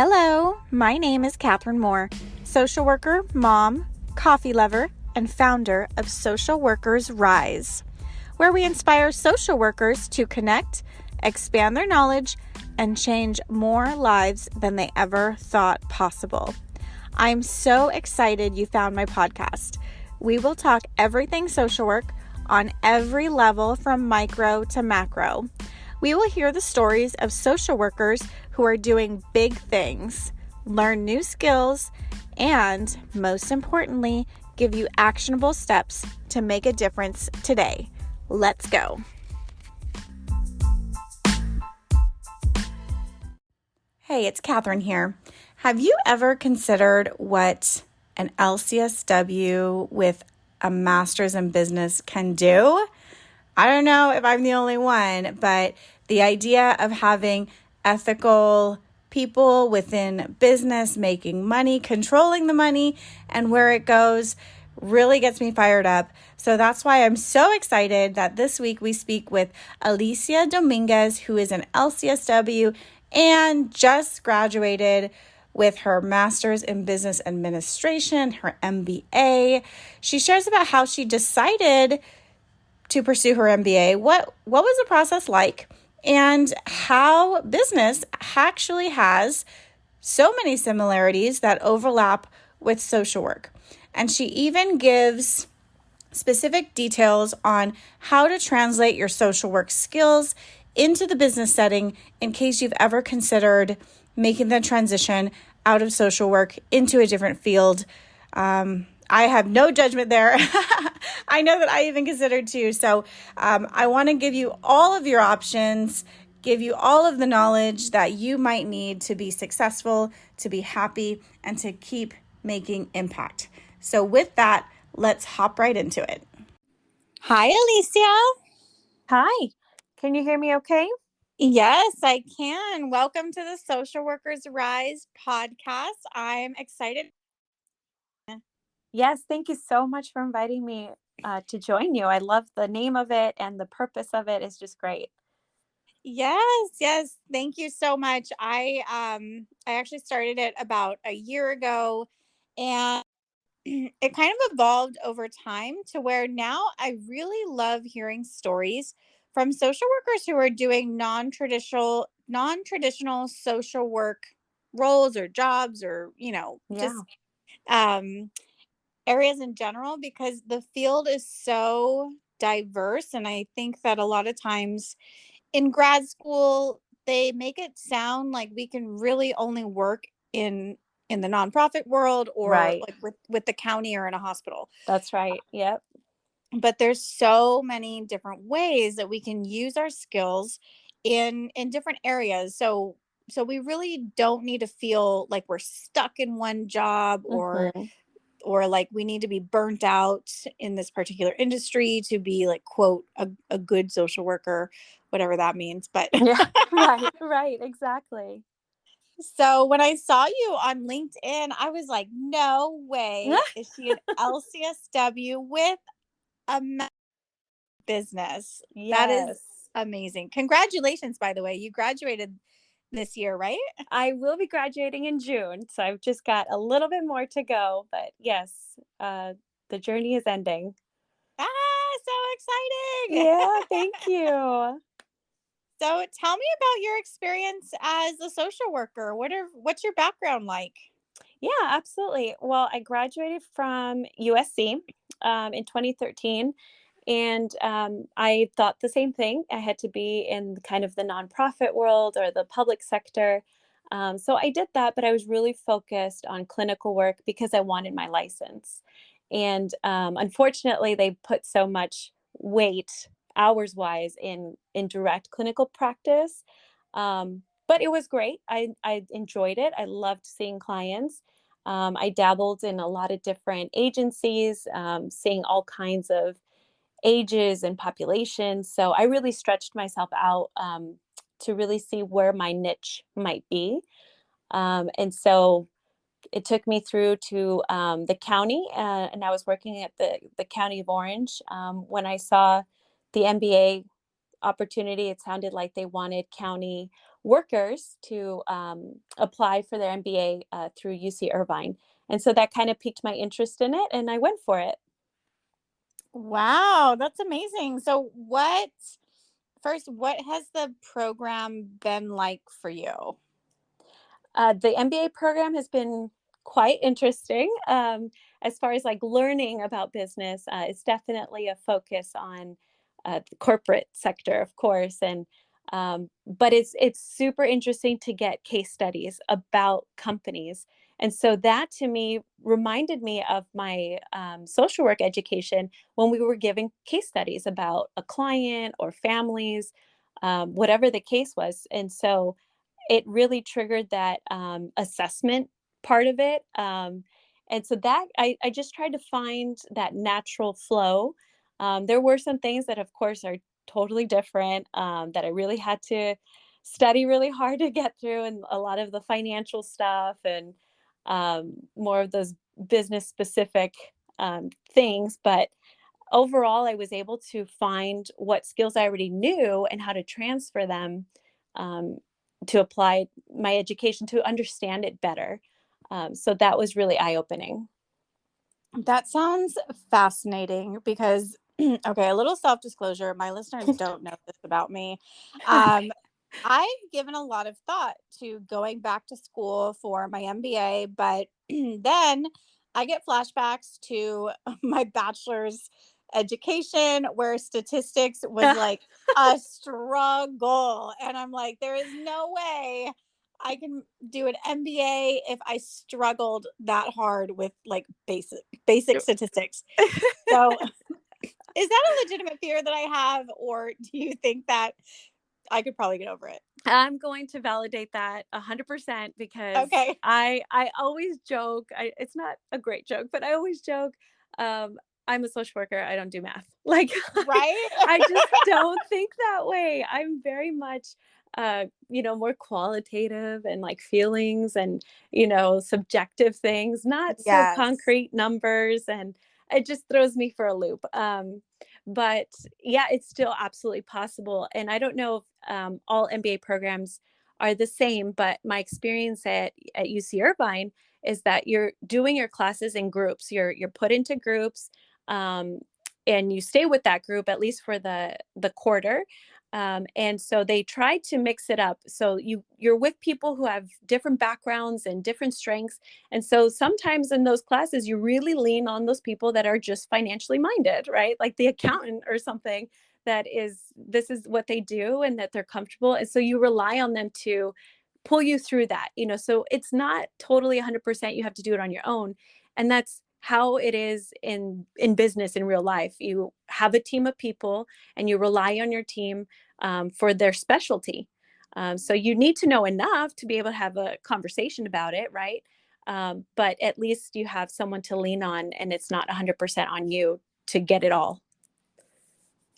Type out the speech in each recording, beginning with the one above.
Hello, my name is Catherine Moore, social worker, mom, coffee lover, and founder of Social Workers Rise, where we inspire social workers to connect, expand their knowledge, and change more lives than they ever thought possible. I'm so excited you found my podcast. We will talk everything social work on every level from micro to macro. We will hear the stories of social workers who are doing big things, learn new skills, and most importantly, give you actionable steps to make a difference today. Let's go. Hey, it's Catherine here. Have you ever considered what an LCSW with a master's in business can do? I don't know if I'm the only one, but the idea of having ethical people within business making money, controlling the money, and where it goes really gets me fired up. So that's why I'm so excited that this week we speak with Alicia Dominguez, who is an LCSW and just graduated with her master's in business administration, her MBA. She shares about how she decided to pursue her MBA, what was the process like, and how business actually has so many similarities that overlap with social work. And she even gives specific details on how to translate your social work skills into the business setting in case you've ever considered making the transition out of social work into a different field. I have no judgment there. I know that I even considered too. So I want to give you all of your options, give you all of the knowledge that you might need to be successful, to be happy, and to keep making impact. So with that, let's hop right into it. Hi, Alicia. Hi, can you hear me okay? Yes, I can. Welcome to the Social Workers Rise podcast. I'm excited. Yes, thank you so much for inviting me to join you. I love the name of it, and the purpose of it is just great. Yes. Thank you so much. I actually started it about a year ago, and it kind of evolved over time to where now I really love hearing stories from social workers who are doing non-traditional social work roles or jobs, or Yeah, just um areas in general, because the field is so diverse. And I think that a lot of times in grad school, they make it sound like we can really only work in the nonprofit world, or right. like with the county or in a hospital. That's right. Yep. But there's so many different ways that we can use our skills in different areas. So we really don't need to feel like we're stuck in one job, Hmm. or like we need to be burnt out in this particular industry to be like, quote, a good social worker, whatever that means. But Yeah, right, exactly. so when I saw you on LinkedIn, I was like, no way is she an LCSW with a business. That is Yes, amazing. Congratulations, by the way. You graduated this year, right? I will be graduating in June, so I've just got a little bit more to go, but yes, the journey is ending. So exciting. Yeah, thank you. So tell me about your experience as a social worker. What's your background like? Yeah, absolutely. Well, I graduated from USC in 2013, and I thought the same thing. I had to be in kind of the nonprofit world or the public sector. So I did that, but I was really focused on clinical work because I wanted my license. And unfortunately, they put so much weight, hours wise, in direct clinical practice. But it was great. I enjoyed it. I loved seeing clients. I dabbled in a lot of different agencies, seeing all kinds of ages and populations. So I really stretched myself out to really see where my niche might be. And so it took me through to the county, and I was working at the County of Orange. When I saw the MBA opportunity, it sounded like they wanted county workers to apply for their MBA through UC Irvine. And so that kind of piqued my interest in it, and I went for it. Wow, that's amazing. So what has the program been like for you? The MBA program has been quite interesting. As far as like learning about business, it's definitely a focus on the corporate sector, of course, and but it's super interesting to get case studies about companies. And so that to me reminded me of my social work education when we were giving case studies about a client or families, whatever the case was. And so it really triggered that assessment part of it. And so that I just tried to find that natural flow. There were some things that, of course, are totally different that I really had to study really hard to get through, and a lot of the financial stuff and more of those business specific things. But overall, I was able to find what skills I already knew and how to transfer them um, to apply my education to understand it better. So that was really eye opening. That sounds fascinating because, okay, a little self disclosure. My listeners don't know this about me. Um, I've given a lot of thought to going back to school for my MBA, but then I get flashbacks to my bachelor's education where statistics was like a struggle. And I'm like, there is no way I can do an MBA if I struggled that hard with like basic statistics. So, is that a legitimate fear that I have, or do you think that I could probably get over it? I'm going to validate that 100% because Okay. I always joke. It's not a great joke, but I always joke. Um, I'm a social worker. I don't do math. Like Right? I just don't think that way. I'm very much, more qualitative and like feelings and subjective things, not so Yes. concrete numbers, and it just throws me for a loop. But yeah, it's still absolutely possible. And I don't know if all MBA programs are the same, but my experience at UC Irvine is that you're doing your classes in groups. You're put into groups, um, and you stay with that group at least for the quarter. And so they try to mix it up. So you're with people who have different backgrounds and different strengths. And so sometimes in those classes, you really lean on those people that are just financially minded, right? Like the accountant or something this is what they do and that they're comfortable. And so you rely on them to pull you through that, so it's not totally 100% you have to do it on your own. And that's how it is in business in real life. You have a team of people and you rely on your team for their specialty. So you need to know enough to be able to have a conversation about it, right? But at least you have someone to lean on, and it's not 100% on you to get it all.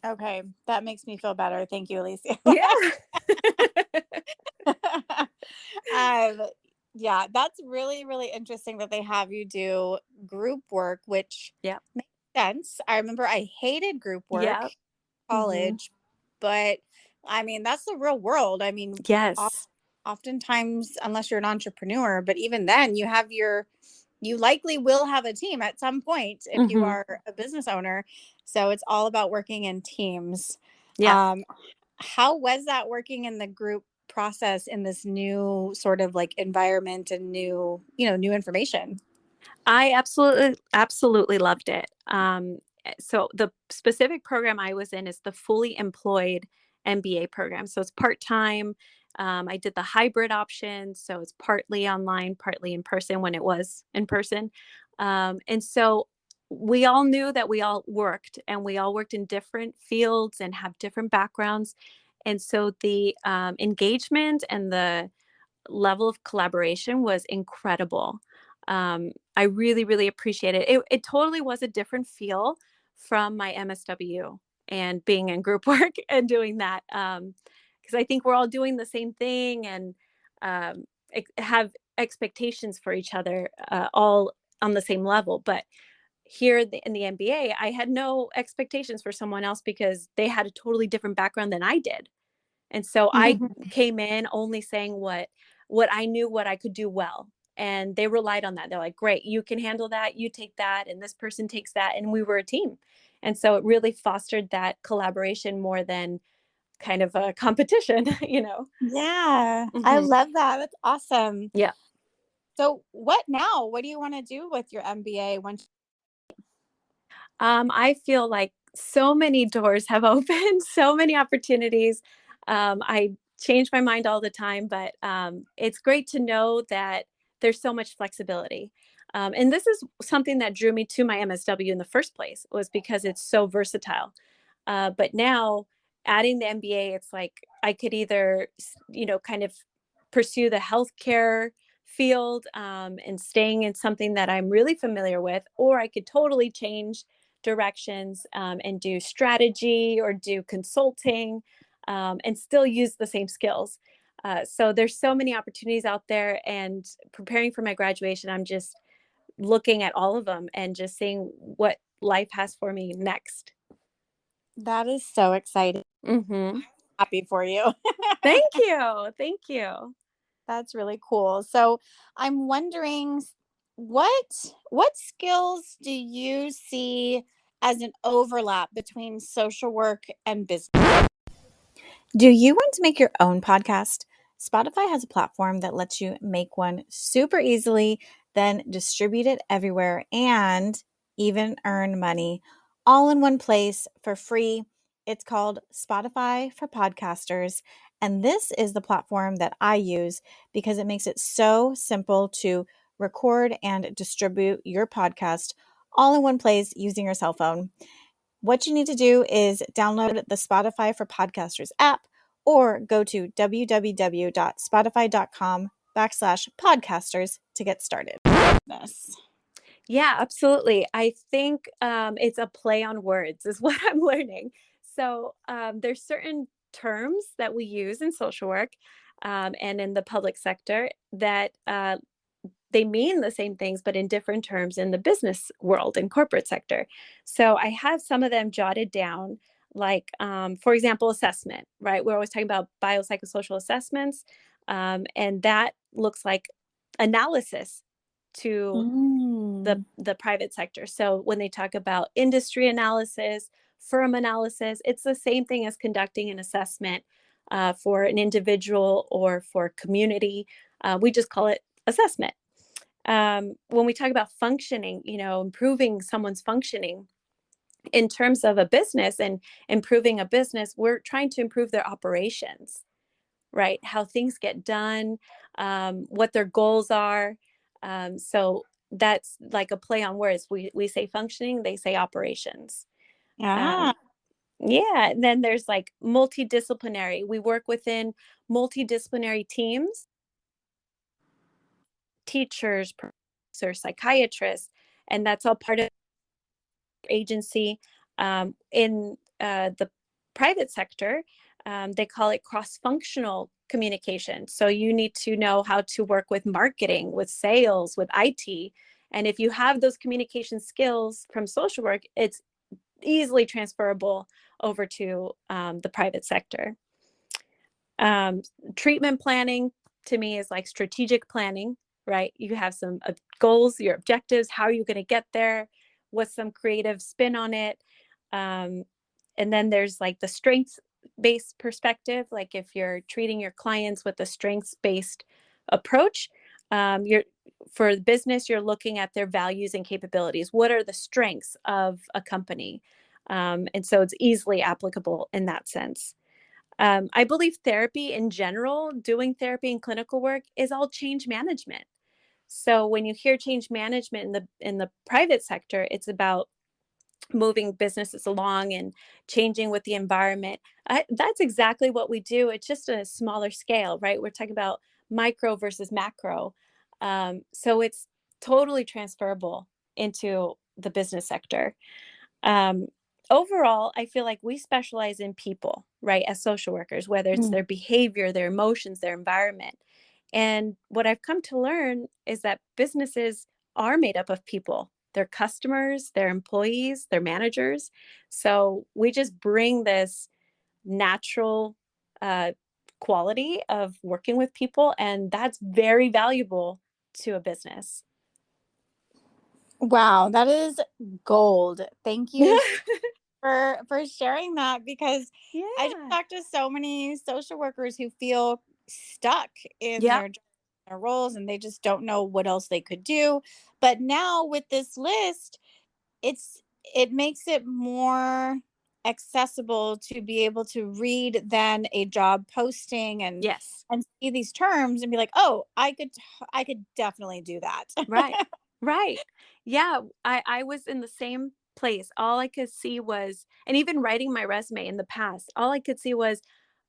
Okay. That makes me feel better. Thank you, Alicia. Yeah. um, yeah, that's really, really interesting that they have you do group work, which Yeah. makes sense. I remember I hated group work Yeah. in Hmm. college, but I mean, that's the real world. I mean, Yes. oftentimes, unless you're an entrepreneur, but even then, you likely will have a team at some point if you Hmm. are a business owner. So it's all about working in teams. Yeah. Um, how was that working in the group process in this new sort of like environment and new information? I absolutely loved it. So the specific program I was in is the fully employed MBA program. So it's part time. I did the hybrid option, so it's partly online, partly in person when it was in person. And so we all knew that we all worked, and we all worked in different fields and have different backgrounds. And so the engagement and the level of collaboration was incredible. I really, really appreciate it. It totally was a different feel from my MSW and being in group work and doing that. Because I think we're all doing the same thing and have expectations for each other, all on the same level. But here in the MBA, I had no expectations for someone else because they had a totally different background than I did. And so I came in only saying what I knew, what I could do well. And they relied on that. They're like, great, you can handle that. You take that. And this person takes that. And we were a team. And so it really fostered that collaboration more than kind of a competition, you know? Yeah, I love that. That's awesome. Yeah. So what now? What do you want to do with your MBA once? I feel like so many doors have opened, so many opportunities. I change my mind all the time, but it's great to know that there's so much flexibility. And this is something that drew me to my MSW in the first place, was because it's so versatile. But now adding the MBA, it's like I could either, kind of pursue the healthcare field and staying in something that I'm really familiar with, or I could totally change directions and do strategy or do consulting and still use the same skills. So there's so many opportunities out there, and preparing for my graduation, I'm just looking at all of them and just seeing what life has for me next. That is so exciting. Mm-hmm. Happy for you. Thank you. Thank you. That's really cool. So I'm wondering what skills do you see as an overlap between social work and business? Do you want to make your own podcast? Spotify has a platform that lets you make one super easily, then distribute it everywhere and even earn money all in one place for free. It's called Spotify for Podcasters. And this is the platform that I use because it makes it so simple to record and distribute your podcast all in one place using your cell phone. What you need to do is download the Spotify for Podcasters app or go to www.spotify.com/podcasters to get started. Yeah, absolutely. I think it's a play on words is what I'm learning. So there's certain terms that we use in social work and in the public sector that they mean the same things, but in different terms in the business world and corporate sector. So I have some of them jotted down, like, for example, assessment, right? We're always talking about biopsychosocial assessments, and that looks like analysis to the private sector. So when they talk about industry analysis, firm analysis, it's the same thing as conducting an assessment for an individual or for a community. We just call it assessment. When we talk about functioning, improving someone's functioning in terms of a business and improving a business, we're trying to improve their operations, right? How things get done, what their goals are. So that's like a play on words. We say functioning, they say operations. Yeah. Yeah. And then there's like multidisciplinary. We work within multidisciplinary teams, teachers, professors, psychiatrists, and that's all part of agency. In the private sector, they call it cross-functional communication. So you need to know how to work with marketing, with sales, with IT. And if you have those communication skills from social work, it's easily transferable over to the private sector. Treatment planning to me is like strategic planning, right? You have some goals, your objectives, how are you going to get there? What's some creative spin on it? And then there's like the strengths-based perspective. Like if you're treating your clients with a strengths-based approach, for business, you're looking at their values and capabilities. What are the strengths of a company? And so it's easily applicable in that sense. I believe therapy in general, doing therapy and clinical work is all change management. So when you hear change management in the private sector, it's about moving businesses along and changing with the environment. That's exactly what we do. It's just a smaller scale, right? We're talking about micro versus macro. So it's totally transferable into the business sector. Um, Overall, I feel like we specialize in people, right, as social workers, whether it's their behavior, their emotions, their environment. And what I've come to learn is that businesses are made up of people, their customers, their employees, their managers. So we just bring this natural uh, quality of working with people, and that's very valuable to a business. Wow, that is gold. Thank you for sharing that, because I just Yeah. talked to so many social workers who feel stuck in Yep. their roles, and they just don't know what else they could do. But now with this list, it makes it more accessible to be able to read then a job posting Yes. and see these terms and be like, "Oh, I could definitely do that." Right. Right. Yeah. I was in the same place. All I could see was, and even writing my resume in the past, all I could see was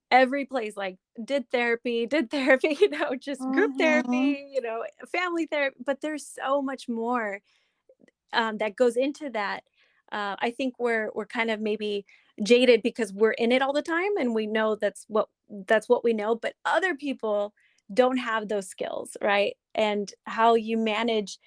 every place like did therapy, just group Mhm. therapy, family therapy. But there's so much more that goes into that. I think we're kind of maybe jaded because we're in it all the time, and we know that's what we know. But other people don't have those skills, right? And how you manage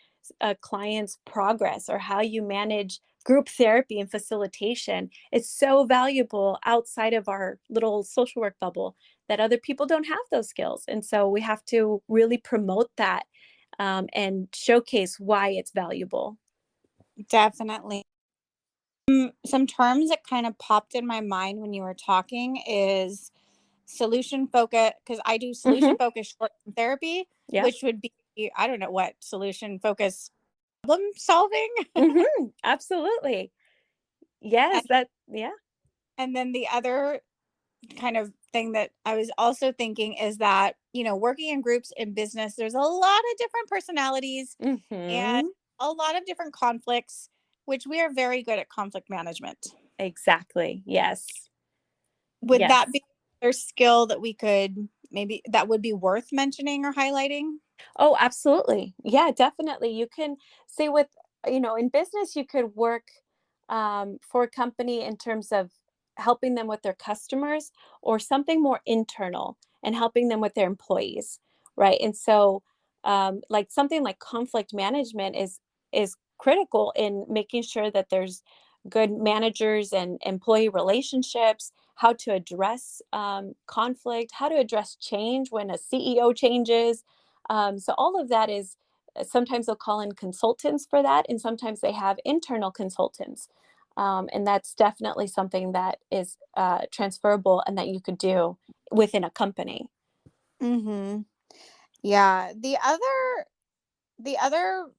a client's progress, or how you manage group therapy and facilitation, is so valuable outside of our little social work bubble, that other people don't have those skills. And so we have to really promote that, and showcase why it's valuable. Definitely. Some terms that kind of popped in my mind when you were talking is solution focus, because I do Mhm. solution focused short term therapy, Yep. which would be, I don't know what solution focus, problem solving. Mhm. Absolutely. Yes, and, that yeah. and then the other kind of thing that I was also thinking is that, working in groups in business, there's a lot of different personalities and Mhm. a lot of different conflicts, which we are very good at conflict management. Exactly. Yes. Would that Yes. be another skill that we could maybe that would be worth mentioning or highlighting? Oh, absolutely. Yeah, definitely. You can say with, in business, you could work for a company in terms of helping them with their customers, or something more internal and helping them with their employees, right? And so, like something like conflict management is critical in making sure that there's good managers and employee relationships, how to address conflict, how to address change when a CEO changes. So all of that is, sometimes they'll call in consultants for that, and sometimes they have internal consultants. And that's definitely something that is transferable and that you could do within a company. Mm-hmm. Yeah. The other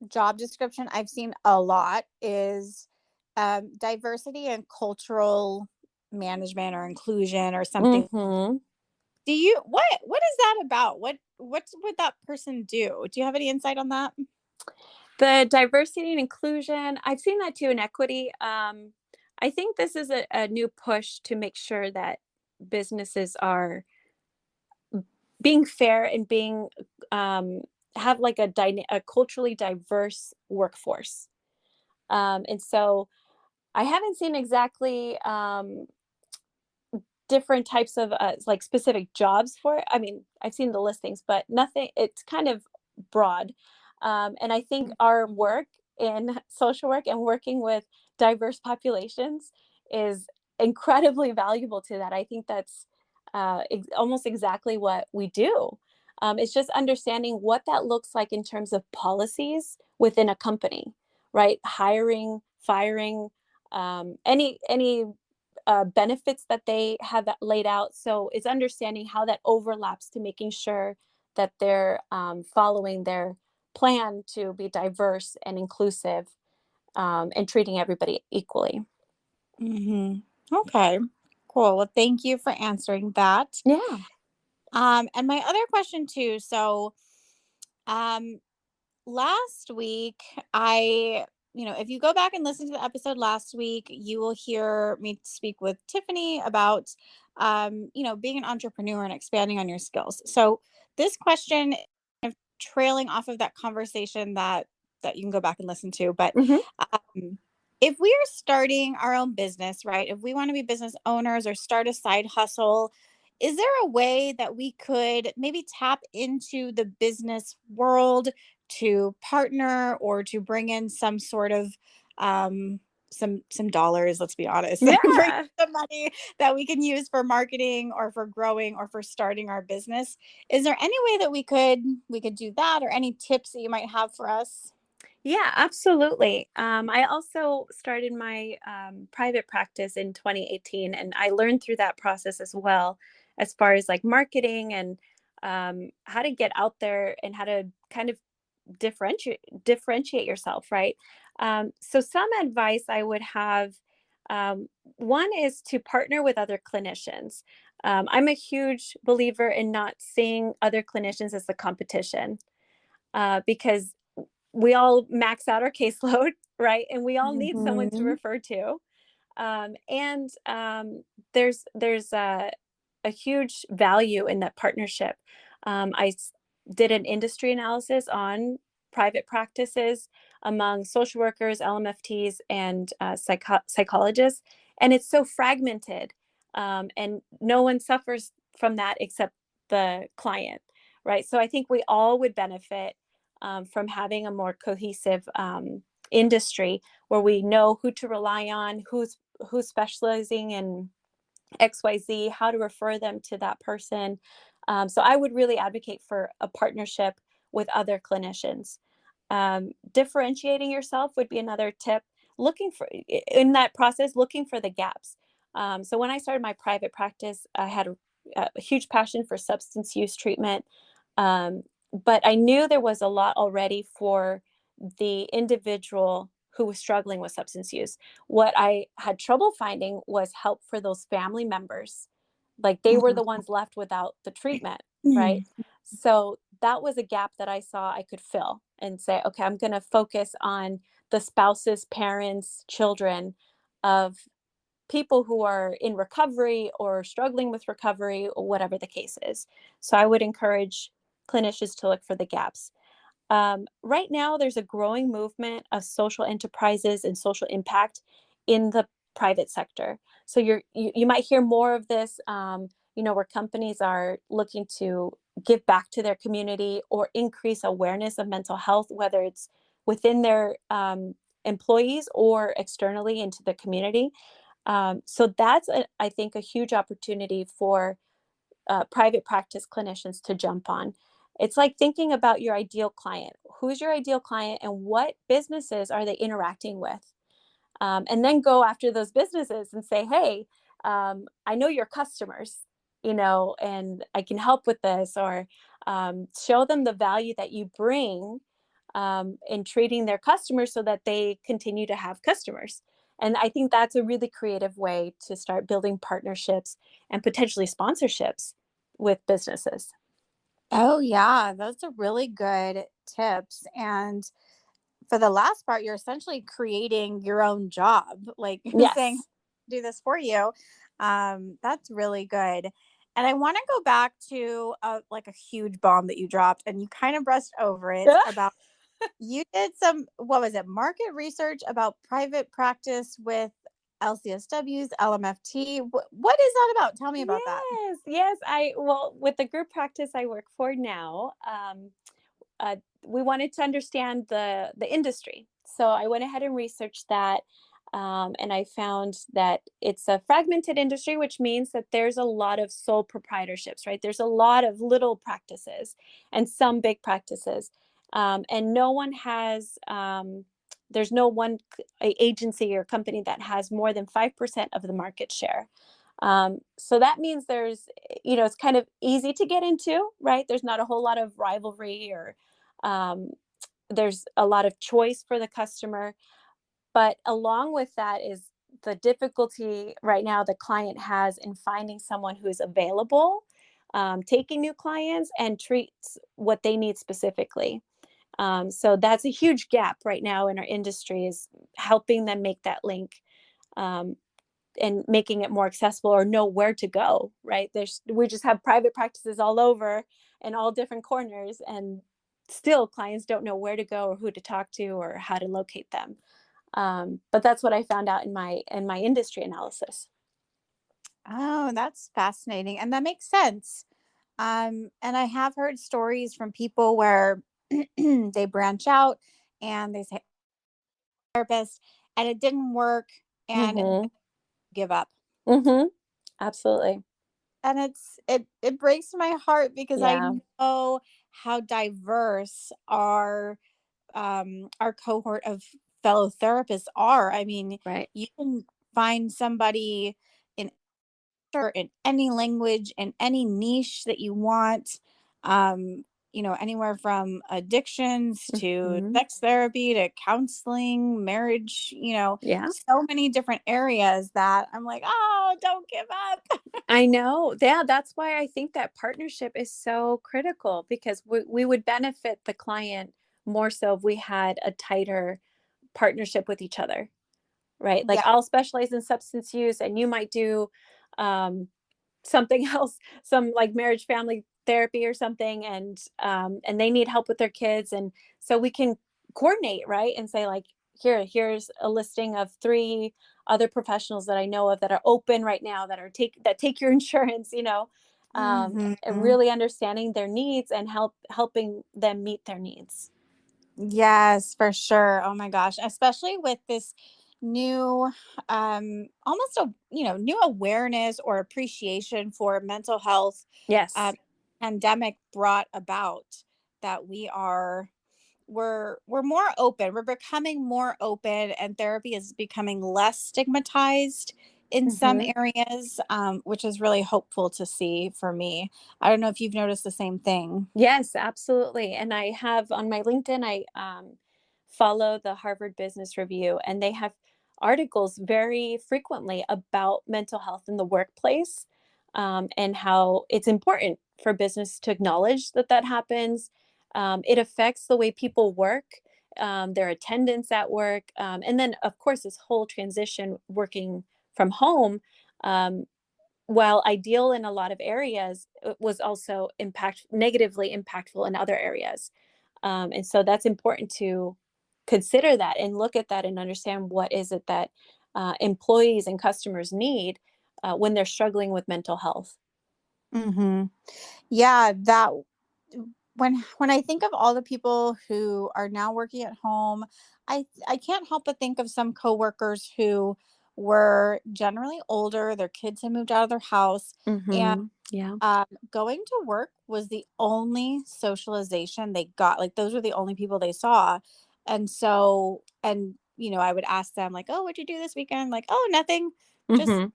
job description I've seen a lot is diversity and cultural management or inclusion or something. Hmm. Do you what is that about? What would that person do? Do you have any insight on that? The diversity and inclusion, I've seen that too in equity. I think this is a new push to make sure that businesses are being fair and being um, have like a culturally diverse workforce. And so I haven't seen exactly different types of like specific jobs for it. I mean, I've seen the listings, but nothing. It's kind of broad. And I think our work in social work and working with diverse populations is incredibly valuable to that. I think that's almost exactly what we do. It's just understanding what that looks like in terms of policies within a company, right? Hiring, firing, any benefits that they have laid out. So it's understanding how that overlaps to making sure that they're following their plan to be diverse and inclusive, and treating everybody equally. Mm-hmm. Okay. Cool. Well, thank you for answering that. Yeah. And my other question too. So, um, last week, if you go back and listen to the episode last week, you will hear me speak with Tiffany about, being an entrepreneur and expanding on your skills. So, this question, trailing off of that conversation that you can go back and listen to, but Hmm. um, if we are starting our own business, right? If we want to be business owners or start a side hustle, is there a way that we could maybe tap into the business world to partner or to bring in some sort of um, some dollars, let's be honest, bring Yeah. some money that we can use for marketing or for growing or for starting our business. Is there any way that we could do that, or any tips that you might have for us? Yeah, absolutely. I also started my private practice in 2018, and I learned through that process as well, as far as like marketing and how to get out there and how to kind of differentiate yourself, right? So some advice I would have, one is to partner with other clinicians. I'm a huge believer in not seeing other clinicians as the competition, because we all max out our caseload, right? And we all need someone to Mhm. refer to. And there's a huge value in that partnership. Did an industry analysis on private practices among social workers, LMFTs, and psychologists, and it's so fragmented, and no one suffers from that except the client, right? So I think we all would benefit from having a more cohesive industry where we know who to rely on, who's specializing in XYZ, how to refer them to that person. So I would really advocate for a partnership with other clinicians. Differentiating yourself would be another tip. Looking for in that process, looking for the gaps. So when I started my private practice, I had a huge passion for substance use treatment, um, but I knew there was a lot already for the individual who was struggling with substance use. What I had trouble finding was help for those family members. Like they were the ones left without the treatment, right? Mhm. So that was a gap that I saw I could fill and say, okay, I'm going to focus on the spouses, parents, children of people who are in recovery or struggling with recovery or whatever the case is. So I would encourage clinicians to look for the gaps. Right now, there's a growing movement of social enterprises and social impact in the private sector. So you might hear more of this, where companies are looking to give back to their community or increase awareness of mental health, whether it's within their employees or externally into the community. So that's, I think, a huge opportunity for private practice clinicians to jump on. It's like thinking about your ideal client. Who's your ideal client and what businesses are they interacting with? And then go after those businesses and say, hey, I know your customers, and I can help with this, or show them the value that you bring in treating their customers so that they continue to have customers. And I think that's a really creative way to start building partnerships and potentially sponsorships with businesses. Oh yeah, those are really good tips. And for the last part, you're essentially creating your own job, like saying, Yes. do this for you. That's really good. And I want to go back to like a huge bomb that you dropped, and you kind of brushed over it about you did some, what was it, market research about private practice with LCSWs, LMFT. What is that about? Tell me about that. Yes, yes. Well, with the group practice I work for now, uh, we wanted to understand the industry. So I went ahead and researched that, and I found that it's a fragmented industry, which means that there's a lot of sole proprietorships, right? There's a lot of little practices and some big practices, and no one has. There's no one agency or company that has more than 5% of the market share. So that means it's kind of easy to get into, right? There's not a whole lot of rivalry, or um, there's a lot of choice for the customer. But along with that is the difficulty right now the client has in finding someone who is available, taking new clients, and treats what they need specifically. So that's a huge gap right now in our industry, is helping them make that link. Um, and making it more accessible, or know where to go, right? We just have private practices all over in all different corners, and still clients don't know where to go or who to talk to or how to locate them. But that's what I found out in my industry analysis. Oh, that's fascinating. And that makes sense. And I have heard stories from people where they branch out and they say therapist, and it didn't work, and Mm-hmm. give up. Mm-hmm. Absolutely. And it breaks my heart because I Yeah. know how diverse our cohort of fellow therapists are. I mean, Right. you can find somebody in in any language, in any niche that you want. Um, anywhere from addictions to Mm-hmm. sex therapy to counseling, marriage, Yeah. so many different areas that I'm like, oh, don't give up. I know. Yeah, that's why I think that partnership is so critical because we would benefit the client more so if we had a tighter partnership with each other, right? Like Yeah. I'll specialize in substance use and you might do um, something else, some like marriage family therapy or something, and they need help with their kids, and so we can coordinate, right? And say like, here's a listing of 3 other professionals that I know of that are open right now that take your insurance, and Hmm. really understanding their needs and helping them meet their needs. Yes, for sure. Oh my gosh, especially with this new almost a new awareness or appreciation for mental health Yes. um pandemic brought about, that we're more open. We're becoming more open, and therapy is becoming less stigmatized in some Hmm. areas, which is really hopeful to see for me. I don't know if you've noticed the same thing. Yes, absolutely. And I have on my LinkedIn, I follow the Harvard Business Review, and they have articles very frequently about mental health in the workplace, and how it's important for business to acknowledge that that happens. It affects the way people work, their attendance at work, and then, of course, this whole transition working from home. Um, while ideal in a lot of areas, it was also negatively impactful in other areas. And so that's important to consider that and look at that and understand what is it that employees and customers need when they're struggling with mental health. Mhm. Yeah, that when I think of all the people who are now working at home, I can't help but think of some coworkers who were generally older, their kids had moved out of their house, and Mm-hmm. Yeah. going to work was the only socialization they got. Like those were the only people they saw. And so, and I would ask them like, "Oh, what'd you do this weekend?" Like, "Oh, nothing. Just Mm-hmm.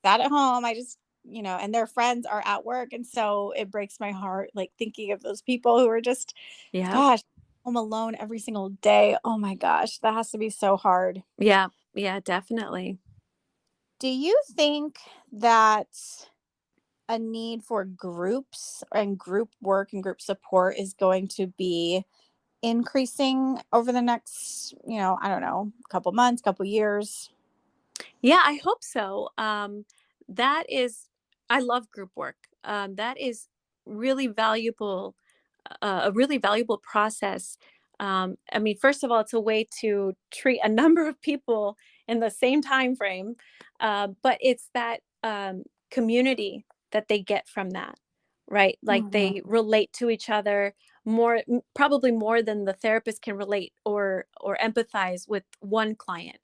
sat at home. I just, and their friends are at work." And so it breaks my heart, like thinking of those people who are just, Yeah. gosh, home alone every single day. Oh my gosh, that has to be so hard. Yeah. Yeah, definitely. Do you think that a need for groups and group work and group support is going to be increasing over the next, I don't know, couple months, couple years? Yeah, I hope so. That is, I love group work. That is really valuable, a really valuable process. I mean, first of all, it's a way to treat a number of people in the same time frame, but it's that community that they get from that, right? Like Mhm. they relate to each other probably more than the therapist can relate or empathize with one client,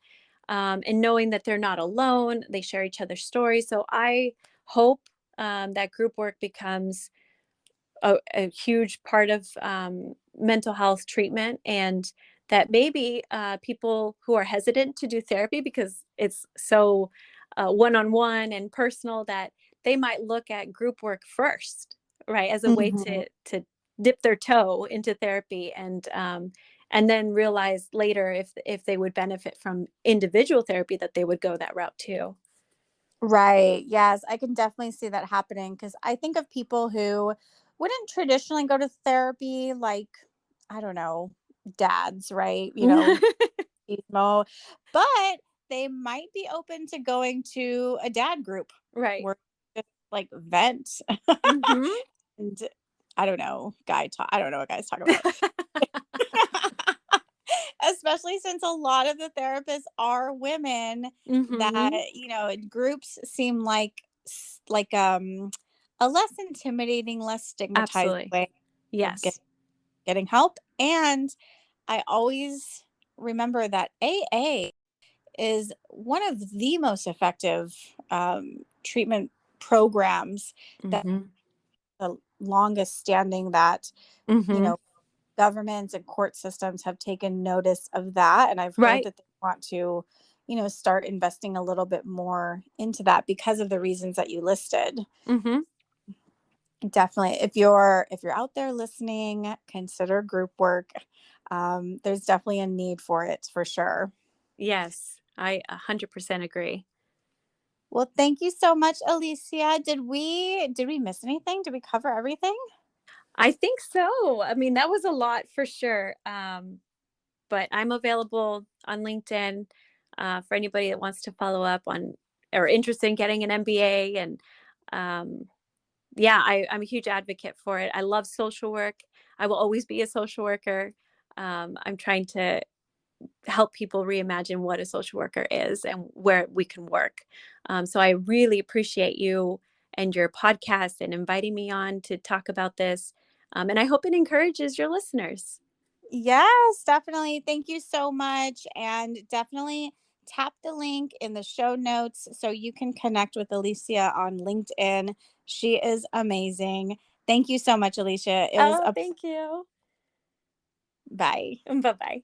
and knowing that they're not alone, they share each other's stories. So I hope that group work becomes a huge part of mental health treatment, and that maybe people who are hesitant to do therapy because it's so one-on-one and personal, that they might look at group work first, right, as a way Mhm. to dip their toe into therapy, and then realize later if they would benefit from individual therapy that they would go that route too. Right. Yes, I can definitely see that happening because I think of people who wouldn't traditionally go to therapy, like, I don't know, dads, right? Emo, but they might be open to going to a dad group Right. where just like vent Hmm. and I don't know, guy talk. I don't know what guys talk about. Especially since a lot of the therapists are women, that, Hmm. groups seem like a less intimidating, less stigmatized Absolutely. way of Yes. getting help. And I always remember that AA is one of the most effective treatment programs that Mm-hmm. the longest standing that, you Mm-hmm. know, governments and court systems have taken notice of that. And I've heard Right. that they want to, start investing a little bit more into that because of the reasons that you listed. Mm-hmm. Definitely. If you're out there listening, consider group work. There's definitely a need for it for sure. Yes, I 100% agree. Well, thank you so much, Alicia. Did we miss anything? Did we cover everything? I think so. I mean, that was a lot for sure. But I'm available on LinkedIn for anybody that wants to follow up on or interested in getting an MBA. And yeah, I'm a huge advocate for it. I love social work. I will always be a social worker. I'm trying to help people reimagine what a social worker is and where we can work. So I really appreciate you and your podcast and inviting me on to talk about this. And I hope it encourages your listeners. Yes, definitely. Thank you so much. And definitely tap the link in the show notes so you can connect with Alicia on LinkedIn. She is amazing. Thank you so much, Alicia. It was Oh, a thank you. bye. Bye-bye.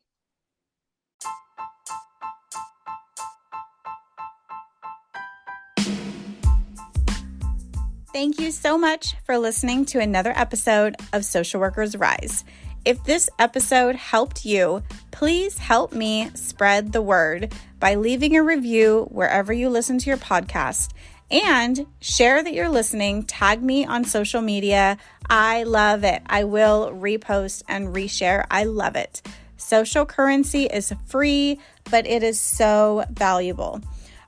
Thank you so much for listening to another episode of Social Workers Rise. If this episode helped you, please help me spread the word by leaving a review wherever you listen to your podcast and share that you're listening. Tag me on social media. I love it. I will repost and reshare. I love it. Social currency is free, but it is so valuable.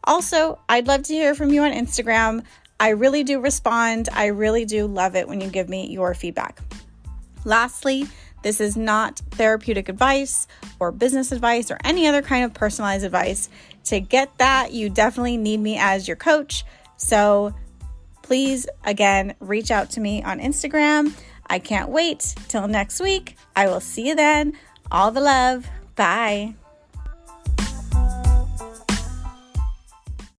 Also, I'd love to hear from you on Instagram. I really do respond. I really do love it when you give me your feedback. Lastly, this is not therapeutic advice or business advice or any other kind of personalized advice. To get that, you definitely need me as your coach. So please, again, reach out to me on Instagram. I can't wait till next week. I will see you then. All the love. Bye.